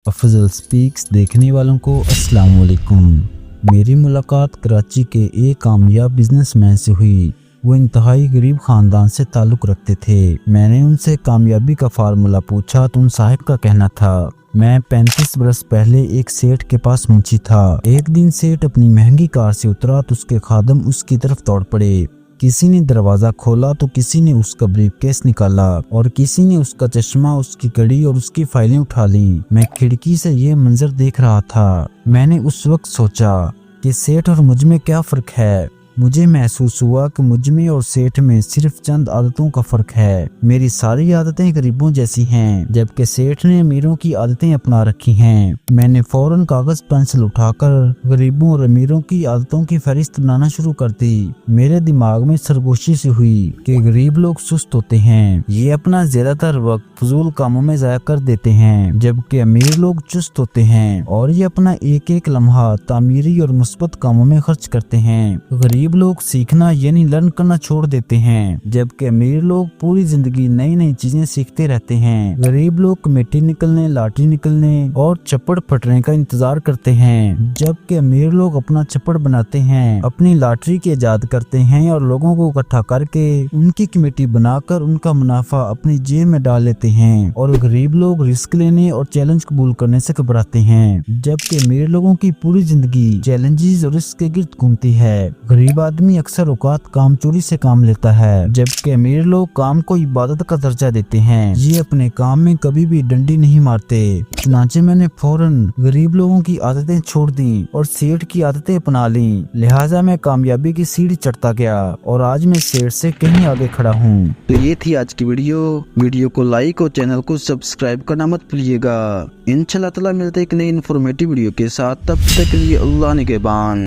Afzal speaks देखने वालों को अस्सलाम वालेकुम। मेरी मुलाकात कराची के एक कामयाब बिजनेसमैन से हुई। वो इंतहाई गरीब खानदान से ताल्लुक़ रखते थे। मैंने उनसे कामयाबी का फार्मूला पूछा तो उन साहब का कहना था, मैं 35 बरस पहले एक सेठ के पास मुंशी था। एक दिन सेठ अपनी महंगी कार से उतरा तो उसके खादम उसकी तरफ दौड़ पड़े। किसी ने दरवाजा खोला तो किसी ने उसका ब्रीफकेस निकाला और किसी ने उसका चश्मा, उसकी घड़ी और उसकी फाइलें उठा ली। मैं खिड़की से ये मंजर देख रहा था। मैंने उस वक्त सोचा कि सेठ और मुझ में क्या फ़र्क है। मुझे महसूस हुआ कि मुझ में और सेठ में सिर्फ चंद आदतों का फ़र्क है। मेरी सारी आदतें गरीबों जैसी हैं, जबकि सेठ ने अमीरों की आदतें अपना रखी हैं। मैंने फौरन कागज़ पेंसिल उठाकर गरीबों और अमीरों की आदतों की फहरिस्त बनाना शुरू कर दी। मेरे दिमाग में सरगोशी सी हुई कि गरीब लोग सुस्त होते हैं, ये अपना ज़्यादातर वक्त फजूल कामों में ज़ाया कर देते हैं, जबकि अमीर लोग चुस्त होते हैं और ये अपना एक एक लम्हा तामीरी और मुस्बत कामों में खर्च करते हैं। गरीब लोग सीखना यानी लर्न करना छोड़ देते हैं, जबकि अमीर लोग पूरी जिंदगी नई नई चीजें सीखते रहते हैं। गरीब लोग कमेटी निकलने, लॉटरी निकलने और चप्पड़ फटने का इंतजार करते हैं, जबकि अमीर लोग अपना चप्पड़ बनाते हैं, अपनी लॉटरी की इजाद करते हैं और लोगों को इकट्ठा करके उनकी कमेटी बनाकर उनका मुनाफा अपनी जेब में डाल लेते हैं। और गरीब लोग रिस्क लेने और चैलेंज कबूल करने से घबराते हैं, जबकि अमीर लोगों की पूरी जिंदगी चैलेंजेस और रिस्क के गिर्द घूमती है। गरीब आदमी अक्सर औकात काम चोरी से काम लेता है, जबकि अमीर लोग काम को इबादत का दर्जा देते हैं। ये अपने काम में कभी भी डंडी नहीं मारते। चुनांचे मैंने फौरन गरीब लोगों की आदतें छोड़ दी और सेठ की आदतें अपना ली। लिहाजा मैं कामयाबी की सीढ़ी चढ़ता गया और आज मैं सेठ से कहीं आगे खड़ा हूँ। तो ये थी आज की वीडियो को लाइक और चैनल को सब्सक्राइब करना मत भूलिएगा। इंशाल्लाह ताला मिलते एक नई इन्फॉर्मेटिव वीडियो के साथ, तब तक के लिए अल्लाह निगहबान।